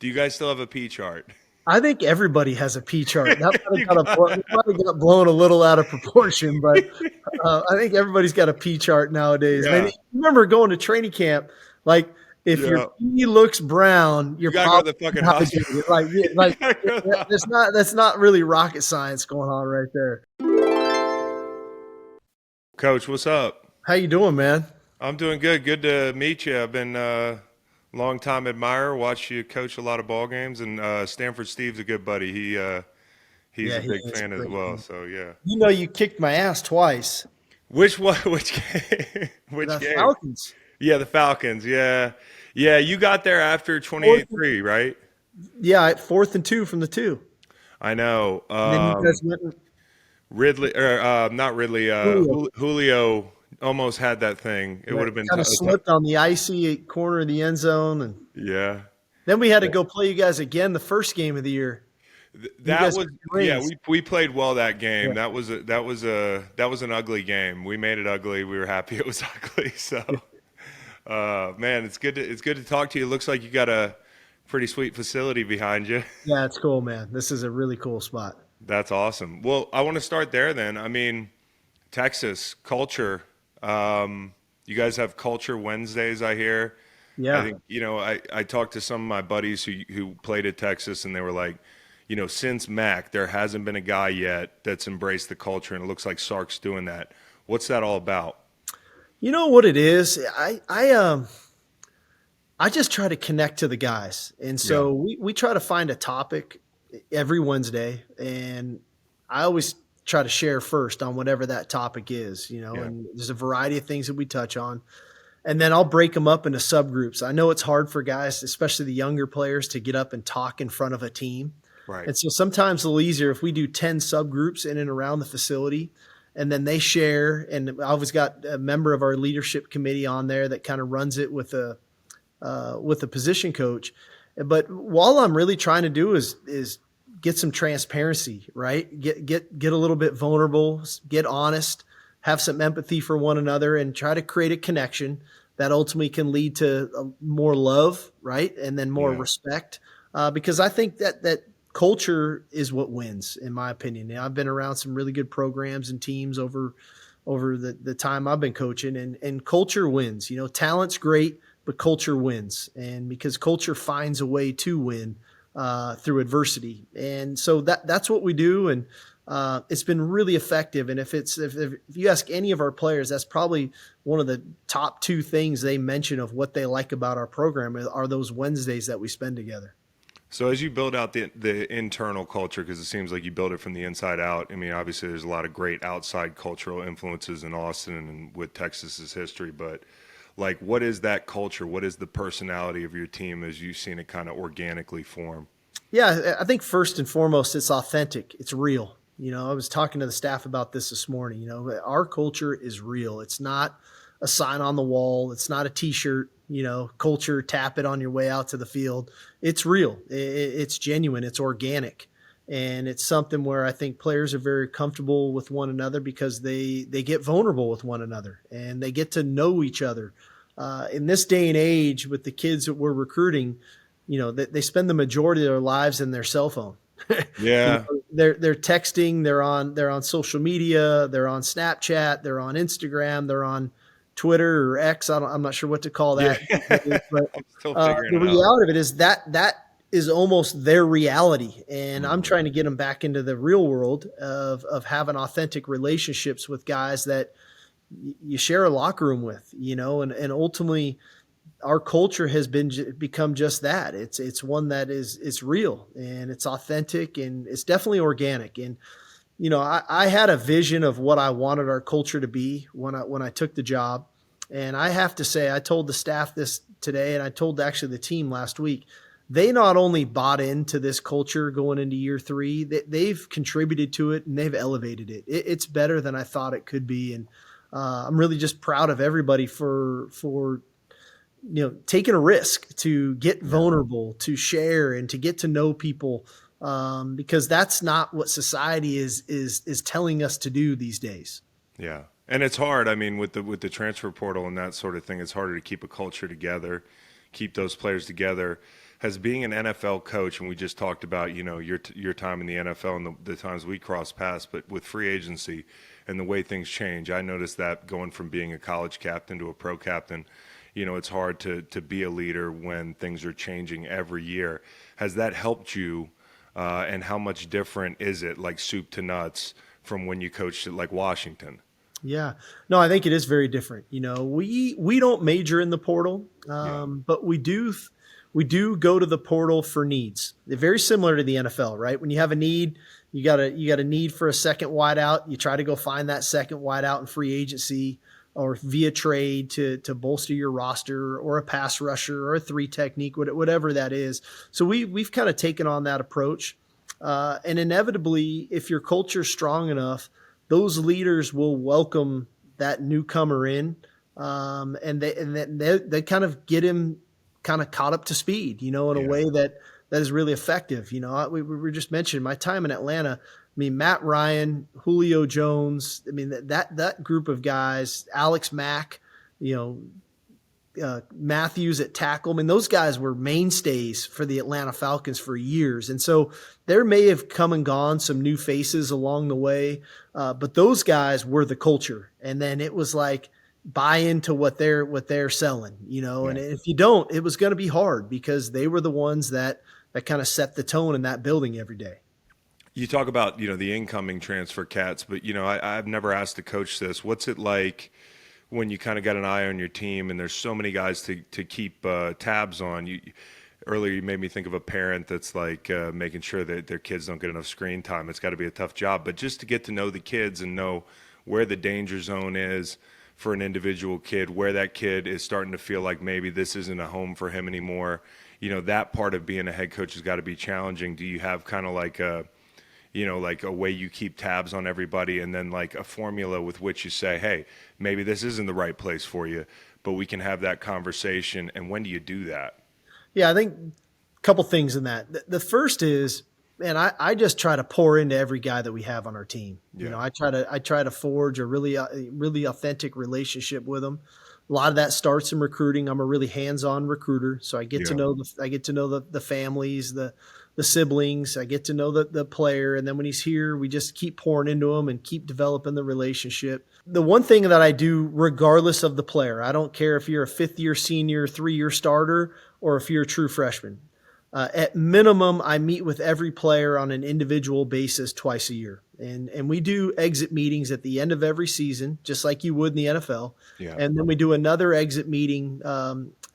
Do you guys still have a P chart? I think everybody has a P chart. That You got- might have got blown a little out of proportion, but I think everybody's got a P chart nowadays. Man, Yeah, you remember going to training camp, like if your yeah. P looks brown, you're You gotta go to probably the fucking hospital. dehydrated. Like, yeah, like You gotta go to the that's not really rocket science going on right there. Coach, what's up? How you doing, man? I'm doing good. Good to meet you. I've been long time admirer. Watched you coach a lot of ball games, and Stanford Steve's a good buddy. He's Yeah, a he big is fan as great, well. man. So yeah. You know, you kicked my ass twice. Which one? Which game? Which The game? Falcons. Yeah, the Falcons. Yeah, yeah. You got there after Fourth, 28-3, right? yeah, at 4th and 2 from the 2. I know. And then you guys went and Ridley, or not Ridley. Julio. Julio almost had that thing. It would Yeah, have been kind of slipped on the icy corner of the end zone, and yeah. then we had to go play you guys again the first game of the year. You That guys was got yeah. rings. We played well that Yeah. game. That was an ugly game. We made it ugly. We were happy it was ugly. So, man, it's good to talk to you. It looks like you got a pretty sweet facility behind you. Yeah, it's cool, man. This is a really cool spot. That's awesome. Well, I want to start there then. I mean, Texas culture. You guys have culture Wednesdays, I hear. I Yeah. think, I talked to some of my buddies who played at Texas, and they were like, since Mac, there hasn't been a guy yet that's embraced the culture, and it looks like Sark's doing that. What's that all about? You know what it is? I just try to connect to the guys. And Yeah. so we try to find a topic every Wednesday, and I always try to share first on whatever that topic is, Yeah. and there's a variety of things that we touch on. And then I'll break them up into subgroups. I know it's hard for guys, especially the younger players, to get up and talk in front of a team. Right. And so sometimes it's a little easier if we do 10 subgroups in and around the facility, and then they share. And I always got a member of our leadership committee on there that kind of runs it with a position coach. But all I'm really trying to do is get some transparency, right? Get a little bit vulnerable, get honest, have some empathy for one another, and try to create a connection that ultimately can lead to more love, right? And then more Yeah. respect. Because I think that culture is what wins, in my opinion. I've been around some really good programs and teams over the time I've been coaching, and culture wins. Talent's great, but culture wins, and because culture finds a way to win through adversity, and so that's what we do, and it's been really effective. And if you ask any of our players, that's probably one of the top two things they mention of what they like about our program are those Wednesdays that we spend together. So as you build out the internal culture, because it seems like you build it from the inside out. I mean, obviously there's a lot of great outside cultural influences in Austin and with Texas's history, but like, what is that culture? What is the personality of your team as you've seen it kind of organically form? Yeah, I think first and foremost, it's authentic. It's real. I was talking to the staff about this morning. Our culture is real. It's not a sign on the wall. It's not a T-shirt. Culture, tap it on your way out to the field. It's real. It's genuine. It's organic, and it's something where I think players are very comfortable with one another because they get vulnerable with one another and they get to know each other. In this day and age, with the kids that we're recruiting, they spend the majority of their lives in their cell phone. Yeah. They're texting, they're on social media, they're on Snapchat, they're on Instagram, they're on Twitter or X. I'm not sure what to call Yeah. that, but I'm still figuring the it out. reality of it is that is almost their reality, and I'm trying to get them back into the real world of having authentic relationships with guys that you share a locker room with, and ultimately our culture has become just that. It's one that is real and it's authentic and it's definitely organic. And I had a vision of what I wanted our culture to be when I took the job, and I have to say I told the staff this today, and I told actually the team last week. They not only bought into this culture going into year 3, they've contributed to it and they've elevated it. It's better than I thought it could be, and I'm really just proud of everybody for taking a risk to get vulnerable, to share, and to get to know people, because that's not what society is telling us to do these days. Yeah. And it's hard. I mean, with the transfer portal and that sort of thing, it's harder to keep a culture together, keep those players together. has being an NFL coach, and we just talked about, your time in the NFL and the times we crossed paths, but with free agency and the way things change, I noticed that going from being a college captain to a pro captain, it's hard to be a leader when things are changing every year. Has that helped you? And how much different is it, like soup to nuts, from when you coached at like Washington? Yeah. No, I think it is very different. We don't major in the portal, Yeah. but we do go to the portal for needs. They're very similar to the NFL, right? When you have a need, you got a need for a second wideout. You try to go find that second wideout in free agency or via trade to bolster your roster, or a pass rusher or a three technique, whatever that is. So we've kind of taken on that approach. And inevitably, if your culture's strong enough, those leaders will welcome that newcomer in, and they kind of get him kind of caught up to speed, in a Yeah. way that is really effective. We were just mentioning my time in Atlanta. I mean, Matt Ryan, Julio Jones. I mean, that group of guys, Alex Mack, Matthews at tackle. I mean, those guys were mainstays for the Atlanta Falcons for years. And so there may have come and gone some new faces along the way, but those guys were the culture. And then it was like buy into what they're selling, Yeah. and if you don't, it was going to be hard because they were the ones that kind of set the tone in that building every day. You talk about, the incoming transfer cats, but, I've never asked a coach this. What's it like when you kind of got an eye on your team and there's so many guys to keep tabs on? Earlier, you made me think of a parent that's like making sure that their kids don't get enough screen time. It's got to be a tough job, but just to get to know the kids and know where the danger zone is for an individual kid, where that kid is starting to feel like maybe this isn't a home for him anymore. That part of being a head coach has got to be challenging. Do you have kind of like like a way you keep tabs on everybody, and then like a formula with which you say, hey, maybe this isn't the right place for you, but we can have that conversation? And when do you do that? Yeah, I think a couple things in that. The first is, man, I just try to pour into every guy that we have on our team. Yeah. I try to forge a really authentic relationship with them. A lot of that starts in recruiting. I'm a really hands-on recruiter, so I get to Yeah. know the families, the siblings. I get to know the player, and then when he's here, we just keep pouring into him and keep developing the relationship. The one thing that I do, regardless of the player, I don't care if you're a fifth-year senior, 3-year starter, or if you're a true freshman. At minimum, I meet with every player on an individual basis twice a year. And we do exit meetings at the end of every season, just like you would in the NFL. Yeah. And then we do another exit meeting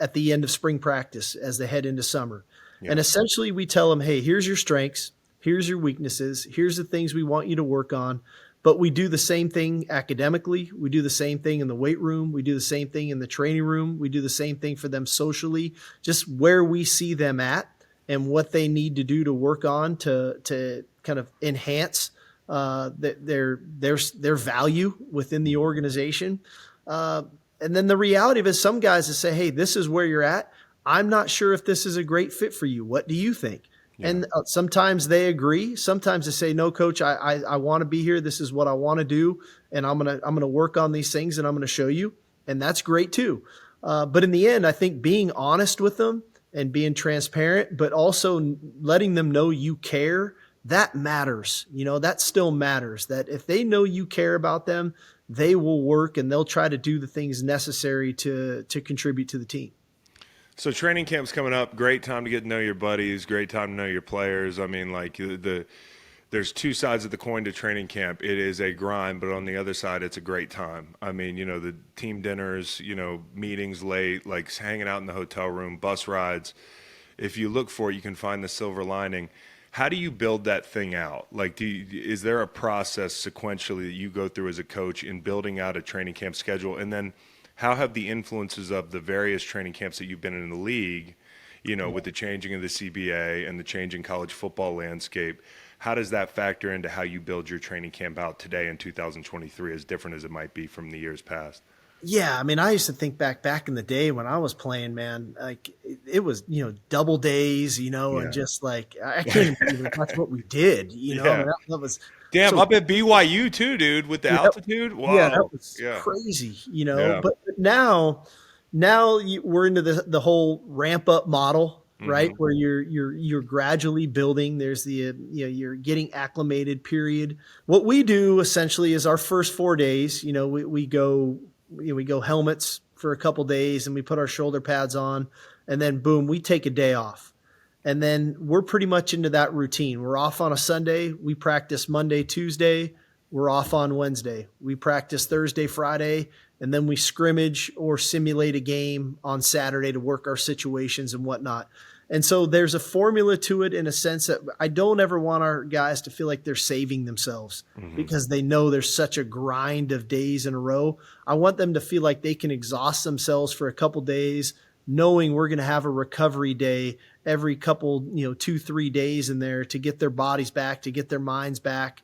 at the end of spring practice as they head into summer. Yeah. And essentially we tell them, hey, here's your strengths, here's your weaknesses, here's the things we want you to work on. But we do the same thing academically. We do the same thing in the weight room. We do the same thing in the training room. We do the same thing for them socially, just where we see them at and what they need to do to work on to kind of enhance their value within the organization. And then the reality of it is some guys that say, hey, this is where you're at. I'm not sure if this is a great fit for you. What do you think? Yeah. And sometimes they agree. Sometimes they say, no, coach, I want to be here. This is what I want to do. And I'm going to work on these things and I'm going to show you. And that's great too. But in the end, I think being honest with them and being transparent, but also letting them know you care, that matters. That still matters. That if they know you care about them, they will work and they'll try to do the things necessary to contribute to the team. So training camp's coming up. Great time to get to know your buddies. Great time to know your players. I mean, like there's two sides of the coin to training camp. It is a grind, but on the other side, it's a great time. I mean, the team dinners, meetings late, like hanging out in the hotel room, bus rides. If you look for it, you can find the silver lining. How do you build that thing out? Like, is there a process sequentially that you go through as a coach in building out a training camp schedule? And then how have the influences of the various training camps that you've been in the league, with the changing of the CBA and the changing college football landscape, how does that factor into how you build your training camp out today in 2023, as different as it might be from the years past? Yeah, I mean, I used to think back in the day when I was playing, man, like it was, double days, and just like I can't even believe that's what we did, Yeah. I mean, that was Damn, so, up at BYU too, dude, with the altitude. Wow. Yeah, that was crazy, Yeah. But now we're into the whole ramp up model. right? Hmm. Where you're gradually building. There's the you're getting acclimated period. What we do essentially is our first 4 days. We go we go helmets for a couple days, and we put our shoulder pads on, and then boom, we take a day off. And then we're pretty much into that routine. We're off on a Sunday. We practice Monday, Tuesday. We're off on Wednesday. We practice Thursday, Friday, and then we scrimmage or simulate a game on Saturday to work our situations and whatnot. And so there's a formula to it in a sense that I don't ever want our guys to feel like they're saving themselves Hmm. because they know there's such a grind of days in a row. I want them to feel like they can exhaust themselves for a couple days, knowing we're going to have a recovery day every couple, 2, 3 days in there to get their bodies back, to get their minds back,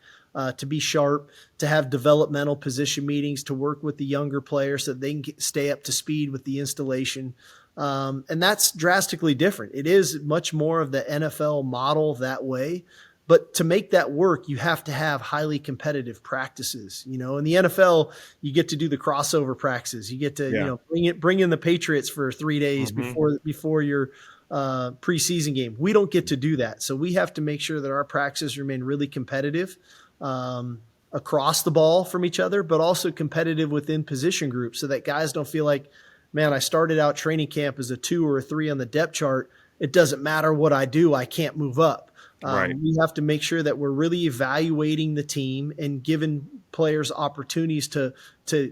to be sharp, to have developmental position meetings, to work with the younger players so that they can stay up to speed with the installation. And that's drastically different. It is much more of the NFL model that way. But to make that work, you have to have highly competitive practices. In the NFL, you get to do the crossover practices. You get to, Yeah. bring in the Patriots for 3 days Hmm. before your preseason game. We don't get to do that. So we have to make sure that our practices remain really competitive across the ball from each other, but also competitive within position groups so that guys don't feel like, man, I started out training camp as a 2 or a 3 on the depth chart. It doesn't matter what I do. I can't move up. Right. We have to make sure that we're really evaluating the team and giving players opportunities to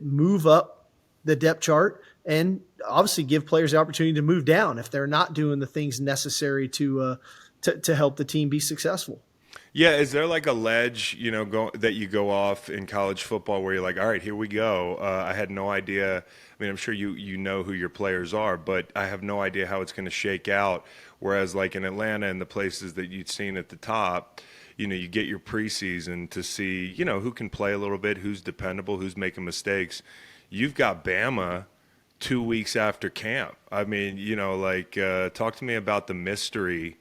move up the depth chart, and obviously give players the opportunity to move down if they're not doing the things necessary to help the team be successful. Yeah, is there like a ledge, that you go off in college football where you're like, all right, here we go. I had no idea. I mean, I'm sure you know who your players are, but I have no idea how it's going to shake out. Whereas like in Atlanta and the places that you'd seen at the top, you get your preseason to see, who can play a little bit, who's dependable, who's making mistakes. You've got Bama 2 weeks after camp. I mean, talk to me about the mystery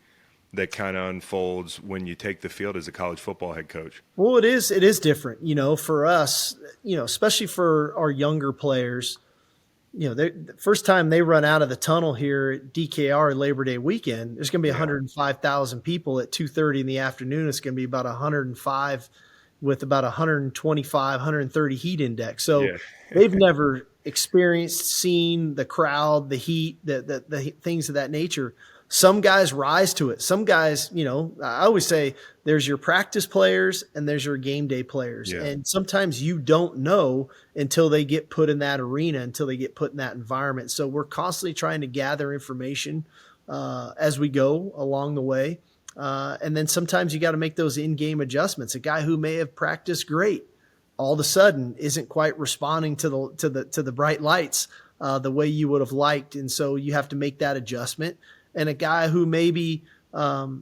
that kind of unfolds when you take the field as a college football head coach. Well, it is different, for us, especially for our younger players. The first time they run out of the tunnel here at DKR Labor Day weekend, there's going to be Yeah. 105,000 people at 2:30 in the afternoon. It's going to be about 105 with about 125, 130 heat index. So Yeah. they've never experienced, seen the crowd, the heat, the things of that nature. Some guys rise to it. Some guys, I always say there's your practice players and there's your game day players. Yeah. And sometimes you don't know until they get put in that arena, until they get put in that environment. So we're constantly trying to gather information as we go along the way. And then sometimes you got to make those in-game adjustments. A guy who may have practiced great all of a sudden isn't quite responding to the bright lights the way you would have liked. And so you have to make that adjustment. And a guy who maybe all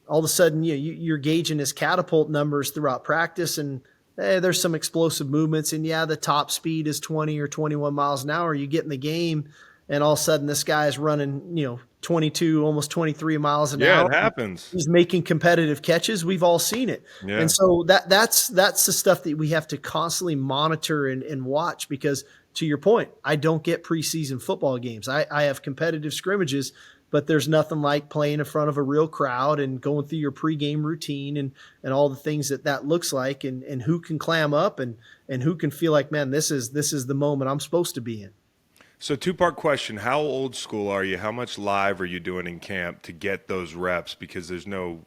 of a sudden you're gauging his catapult numbers throughout practice, and there's some explosive movements, and the top speed is 20 or 21 miles an hour. You get in the game, and all of a sudden this guy is running 22, almost 23 miles an Yeah, hour. it happens. He's making competitive catches. We've all seen it. Yeah. And so that's the stuff that we have to constantly monitor and watch, because to your point, I don't get preseason football games. I have competitive scrimmages, but there's nothing like playing in front of a real crowd and going through your pregame routine and all the things that looks like, and who can clam up and who can feel like, man, this is the moment I'm supposed to be in. So two-part question. How old school are you? How much live are you doing in camp to get those reps? Because there's no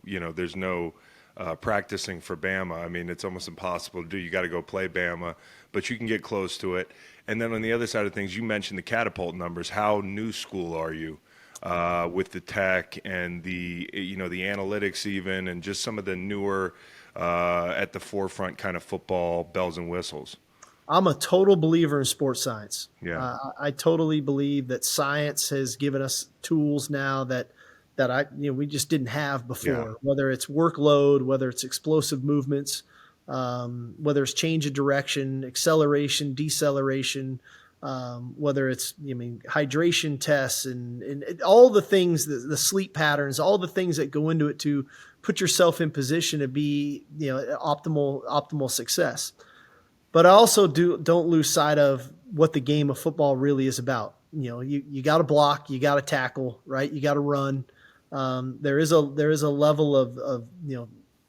practicing for Bama. I mean, it's almost impossible to do. You got to go play Bama, but you can get close to it. And then on the other side of things, you mentioned the catapult numbers. How new school are you with the tech and the analytics even, and just some of the newer at the forefront kind of football bells and whistles? I'm a total believer in sports science. Yeah. I totally believe that science has given us tools now that we just didn't have before. Yeah. Whether it's workload, whether it's explosive movements, whether it's change of direction, acceleration, deceleration, whether it's hydration tests and all the things, the sleep patterns, all the things that go into it to put yourself in position to be optimal success. But I also don't lose sight of what the game of football really is about. You got to block, you got to tackle, right? You got to run. There is a level of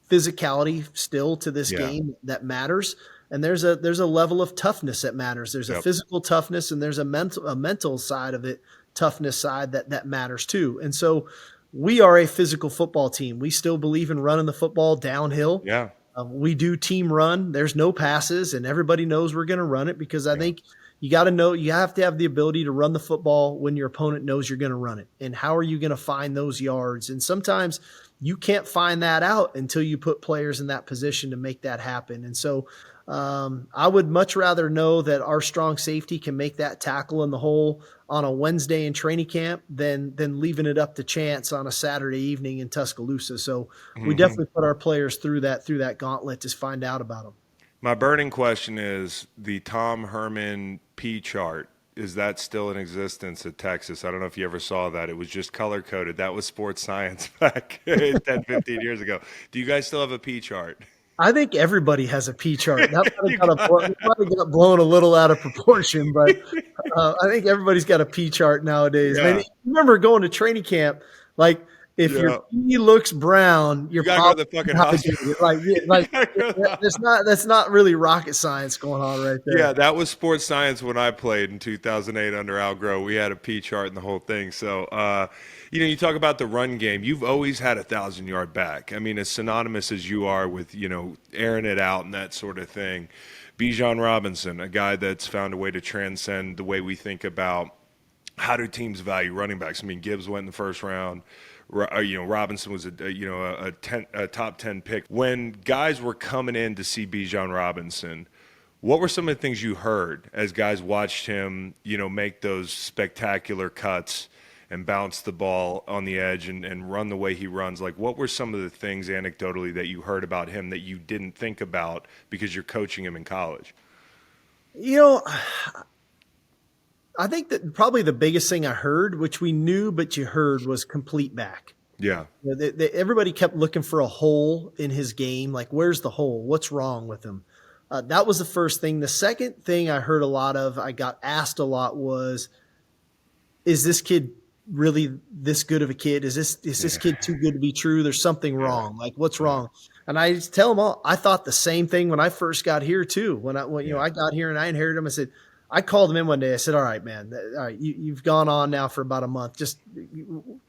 physicality still to this Yeah. game that matters. And there's a level of toughness that matters. There's a Yep. physical toughness and there's a mental side of it, toughness side that matters too. And so we are a physical football team. We still believe in running the football downhill. Yeah. We do team run. There's no passes, and everybody knows we're going to run it because I Yeah. think you got to know you have to have the ability to run the football when your opponent knows you're going to run it. And how are you going to find those yards? And sometimes you can't find that out until you put players in that position to make that happen. And so I would much rather know that our strong safety can make that tackle in the hole on a Wednesday in training camp than leaving it up to chance on a Saturday evening in Tuscaloosa. So we definitely put our players through that gauntlet to find out about them. My burning question is the Tom Herman P chart. Is that still in existence at Texas? I don't know if you ever saw that. It was just color coded. That was sports science back 10, 15 years ago. Do you guys still have a P chart? I think everybody has a P chart. That might have got blown a little out of proportion, but I think everybody's got a P chart nowadays. Yeah. Man, remember going to training camp, like if your P looks brown, you're You gotta go to the fucking hospital. that's not really rocket science going on right there. Yeah, that was sports science when I played in 2008 under Al Groh. We had a P chart and the whole thing. So, you talk about the run game. You've always had 1,000-yard back. I mean, as synonymous as you are with, airing it out and that sort of thing. Bijan Robinson, a guy that's found a way to transcend the way we think about how do teams value running backs. I mean, Gibbs went in the first round. Robinson was a top 10 pick. When guys were coming in to see Bijan Robinson, what were some of the things you heard as guys watched him, make those spectacular cuts and bounce the ball on the edge and run the way he runs? Like, what were some of the things anecdotally that you heard about him that you didn't think about because you're coaching him in college? I think that probably the biggest thing I heard, which we knew but you heard, was complete back. Yeah. Everybody kept looking for a hole in his game. Like, where's the hole? What's wrong with him? That was the first thing. The second thing I heard a lot of, I got asked a lot, was, is this kid really this good of a kid? Is this kid too good to be true? There's something wrong. Like, what's wrong? And I just tell them all, I thought the same thing when I first got here too. When I got here and I inherited him, I called him in one day. I said, all right, man, all right, you've gone on now for about a month. Just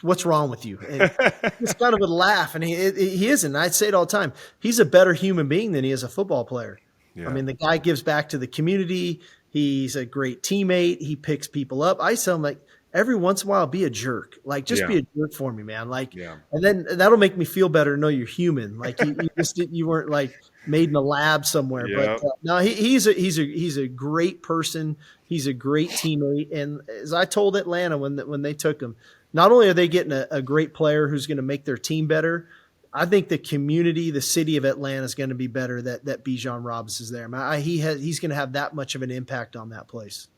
what's wrong with you? And just kind of would laugh. And he isn't. I'd say it all the time. He's a better human being than he is a football player. Yeah. I mean, the guy gives back to the community. He's a great teammate. He picks people up. I tell him, like, every once in a while, be a jerk. Like, just be a jerk for me, man. Like, and then that'll make me feel better to know you're human. Like, you weren't like made in a lab somewhere. But no, he's a great person. He's a great teammate. And as I told Atlanta when they took him, not only are they getting a great player who's going to make their team better, I think the community, the city of Atlanta, is going to be better that Bijan Robinson is there. He's going to have that much of an impact on that place.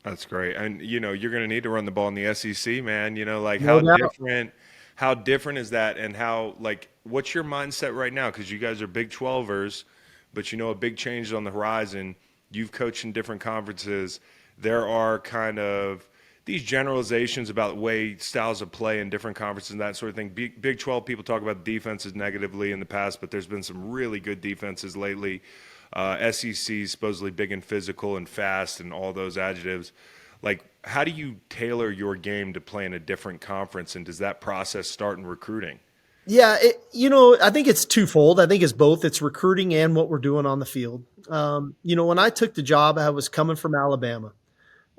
That's great. And, you're going to need to run the ball in the SEC, man. Like, how different is that? And what's your mindset right now? Because you guys are Big 12ers, but a big change is on the horizon. You've coached in different conferences. There are kind of these generalizations about styles of play in different conferences and that sort of thing. Big 12 people talk about defenses negatively in the past, but there's been some really good defenses lately. SEC supposedly big and physical and fast and all those adjectives. Like, how do you tailor your game to play in a different conference, and does that process start in recruiting? Yeah, I think it's twofold. I think it's both. It's recruiting and what we're doing on the field. When I took the job, I was coming from Alabama,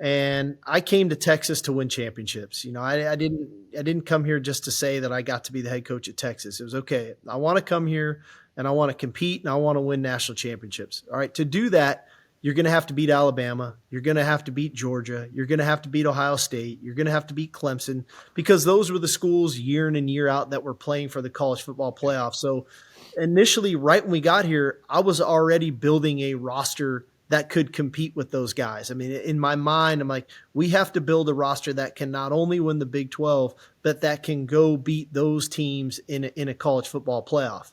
and I came to Texas to win championships. I didn't come here just to say that I got to be the head coach at Texas. It was, okay, I want to come here and I want to compete and I want to win national championships. All right, to do that, you're going to have to beat Alabama. You're going to have to beat Georgia. You're going to have to beat Ohio State. You're going to have to beat Clemson, because those were the schools year in and year out that were playing for the college football playoff. So initially, right when we got here, I was already building a roster that could compete with those guys. I mean, in my mind, I'm like, we have to build a roster that can not only win the Big 12, but that can go beat those teams in a college football playoff.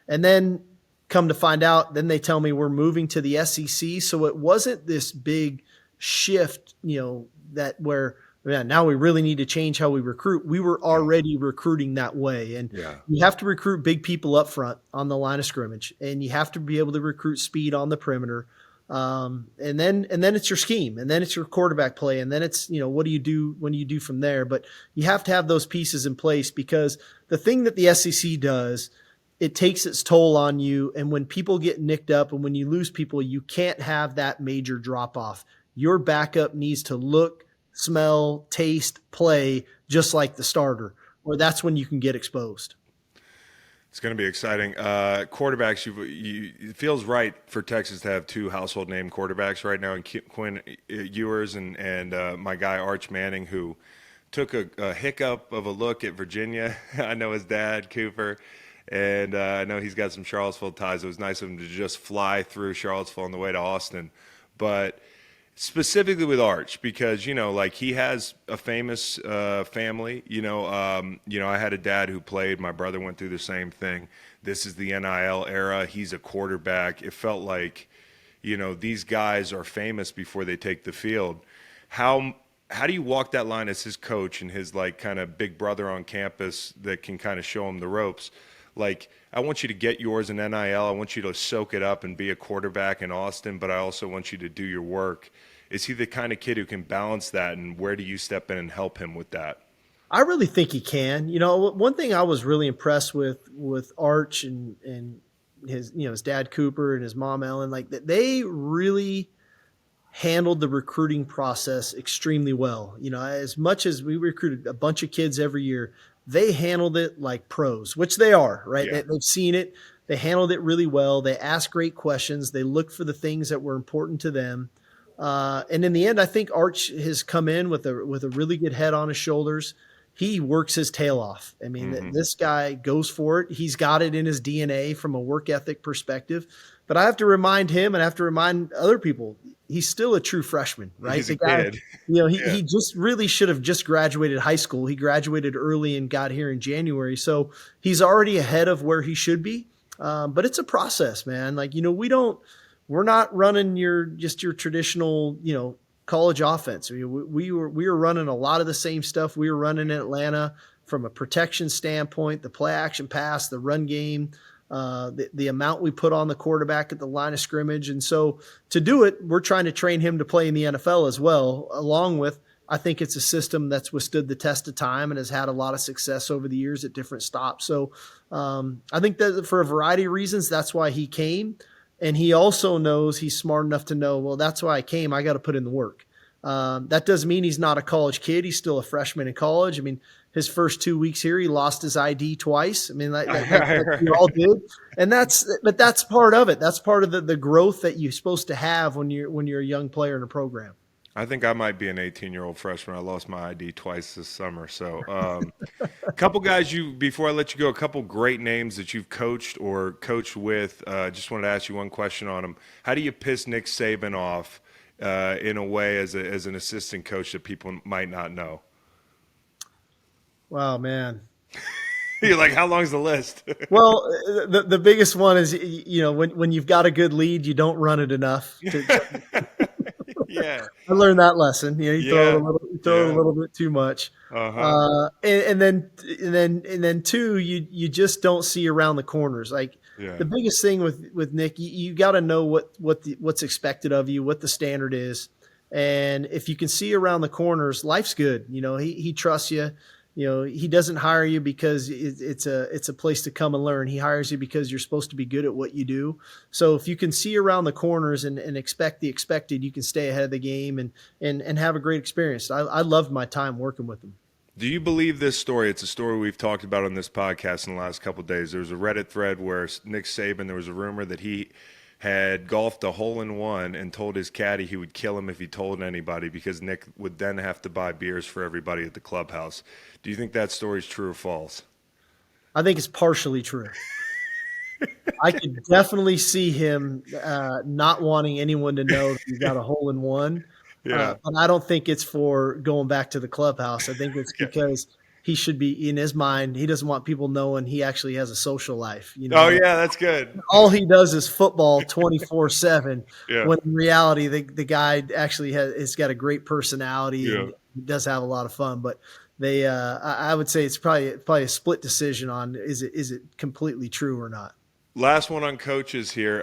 And then come to find out, then they tell me we're moving to the SEC. So it wasn't this big shift, that where Yeah, now we really need to change how we recruit. We were Yeah. already recruiting that way. And Yeah. you have to recruit big people up front on the line of scrimmage, and you have to be able to recruit speed on the perimeter. And then it's your scheme, and then it's your quarterback play, and then it's, what do you do when you do from there? But you have to have those pieces in place, because the thing that the SEC does, it takes its toll on you. And when people get nicked up and when you lose people, you can't have that major drop off. Your backup needs to look, smell, taste, play just like the starter, or that's when you can get exposed. It's going to be exciting. Quarterbacks, it feels right for Texas to have two household name quarterbacks right now, in Quinn Ewers and my guy Arch Manning, who took a hiccup of a look at Virginia. I know his dad, Cooper, and I know he's got some Charlottesville ties. It was nice of him to just fly through Charlottesville on the way to Austin. But specifically with Arch, because like he has a famous family. I had a dad who played. My brother went through the same thing. This is the NIL era. He's a quarterback. It felt like these guys are famous before they take the field. How do you walk that line as his coach and his like kind of big brother on campus that can kind of show him the ropes? Like, I want you to get yours in NIL. I want you to soak it up and be a quarterback in Austin, but I also want you to do your work. Is he the kind of kid who can balance that, and where do you step in and help him with that? I really think he can. One thing I was really impressed with Arch and his dad Cooper and his mom Ellen, like that they really handled the recruiting process extremely well. As much as we recruited a bunch of kids every year, they handled it like pros, which they are, right? Yeah. They've seen it. They handled it really well. They asked great questions. They looked for the things that were important to them. And in the end, I think Arch has come in with a really good head on his shoulders. He works his tail off. I mean, this guy goes for it. He's got it in his DNA from a work ethic perspective. But I have to remind him, and I have to remind other people, he's still a true freshman, right? He's a kid. He just really should have just graduated high school. He graduated early and got here in January. So he's already ahead of where he should be. But it's a process, man. Like, we're not running your traditional, college offense. I mean, we were running a lot of the same stuff we were running in Atlanta from a protection standpoint, the play action pass, the run game, the amount we put on the quarterback at the line of scrimmage. And so to do it, we're trying to train him to play in the NFL as well, along with, I think it's a system that's withstood the test of time and has had a lot of success over the years at different stops. So I think that for a variety of reasons, that's why he came. And he also knows, he's smart enough to know, well, that's why I came. I got to put in the work. That doesn't mean he's not a college kid. He's still a freshman in college. I mean, his first 2 weeks here, he lost his ID twice. I mean, that we all did. And that's part of it. That's part of the growth that you're supposed to have when you're a young player in a program. I think I might be an 18-year-old freshman. I lost my ID twice this summer. So a couple guys before I let you go, a couple great names that you've coached or coached with. Just wanted to ask you one question on them. How do you piss Nick Saban off in a way as an assistant coach that people might not know? Wow, man. You're like, how long's the list? Well, the biggest one is, when you've got a good lead, you don't run it enough. Yeah, I learned that lesson. You throw it a little bit too much. And then two, you just don't see around the corners. Like the biggest thing with Nick, you got to know what's expected of you, what the standard is, and if you can see around the corners, life's good. He trusts you. He doesn't hire you because it's a place to come and learn. He hires you because you're supposed to be good at what you do. So if you can see around the corners and expect the expected, you can stay ahead of the game and have a great experience. I loved my time working with him. Do you believe this story? It's a story we've talked about on this podcast in the last couple of days. There was a Reddit thread where Nick Saban, there was a rumor that he had golfed a hole-in-one and told his caddy he would kill him if he told anybody, because Nick would then have to buy beers for everybody at the clubhouse. Do you think that story is true or false? I think it's partially true. I could definitely see him not wanting anyone to know that he got a hole-in-one. But I don't think it's for going back to the clubhouse. I think it's because he should be, in his mind, he doesn't want people knowing he actually has a social life. Oh, yeah, that's good. All he does is football 24/7. Yeah. When in reality, the guy actually has got a great personality. Yeah. And does have a lot of fun, but they, I would say it's probably a split decision on is it completely true or not. Last one on coaches here.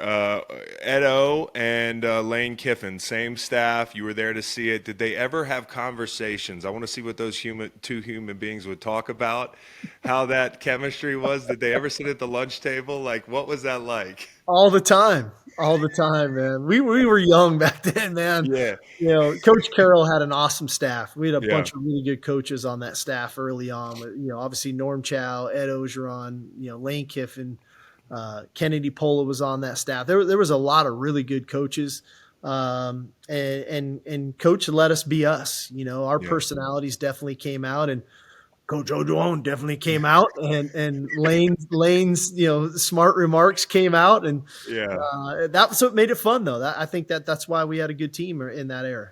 Ed O and Lane Kiffin, same staff. You were there to see it. Did they ever have conversations? I want to see what those two human beings would talk about, how that chemistry was. Did they ever sit at the lunch table? Like, what was that like? All the time, man. We were young back then, man. Yeah. Coach Carroll had an awesome staff. We had a Yeah. bunch of really good coaches on that staff early on. Obviously Norm Chow, Ed Ogeron, Lane Kiffin, Kennedy Pola was on that staff. There was a lot of really good coaches, and Coach let us be us. Our personalities definitely came out, and Coach Ojoon definitely came out, and Lane's smart remarks came out, and that's what made it fun though. I think that's why we had a good team in that era.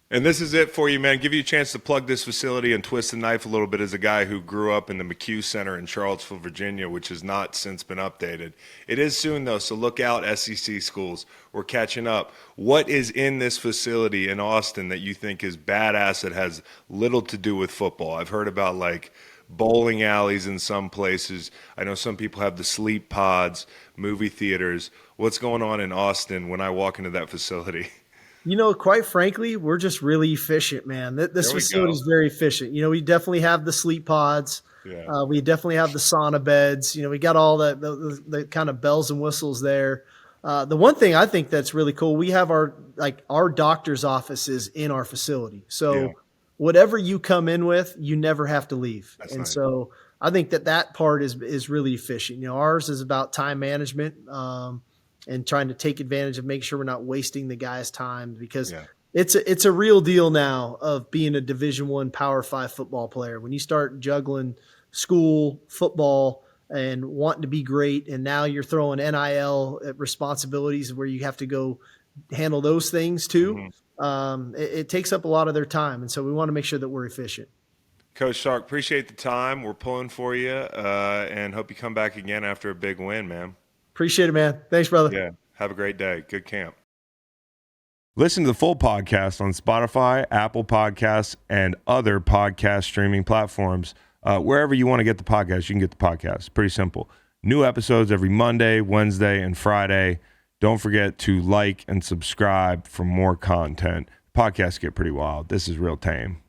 And this is it for you, man. Give you a chance to plug this facility and twist the knife a little bit as a guy who grew up in the McHugh Center in Charlottesville, Virginia, which has not since been updated. It is soon, though, so look out, SEC schools. We're catching up. What is in this facility in Austin that you think is badass that has little to do with football? I've heard about, like, bowling alleys in some places. I know some people have the sleep pods, movie theaters. What's going on in Austin when I walk into that facility? Quite frankly, we're just really efficient, man. This facility is very efficient. We definitely have the sleep pods. Yeah. We definitely have the sauna beds. We got all the kind of bells and whistles there. The one thing I think that's really cool, we have our doctor's offices in our facility. So whatever you come in with, you never have to leave. That's nice. So I think that part is really efficient. Ours is about time management. And trying to take advantage of make sure we're not wasting the guy's time, because it's a real deal now of being a Division I Power 5 football player. When you start juggling school, football, and wanting to be great, and now you're throwing NIL responsibilities where you have to go handle those things too, it takes up a lot of their time. And so we want to make sure that we're efficient. Coach Sark, appreciate the time. We're pulling for you, and hope you come back again after a big win, man. Appreciate it, man. Thanks, brother. Yeah. Have a great day. Good camp. Listen to the full podcast on Spotify, Apple Podcasts, and other podcast streaming platforms. Wherever you want to get the podcast, you can get the podcast. Pretty simple. New episodes every Monday, Wednesday, and Friday. Don't forget to like and subscribe for more content. Podcasts get pretty wild. This is real tame.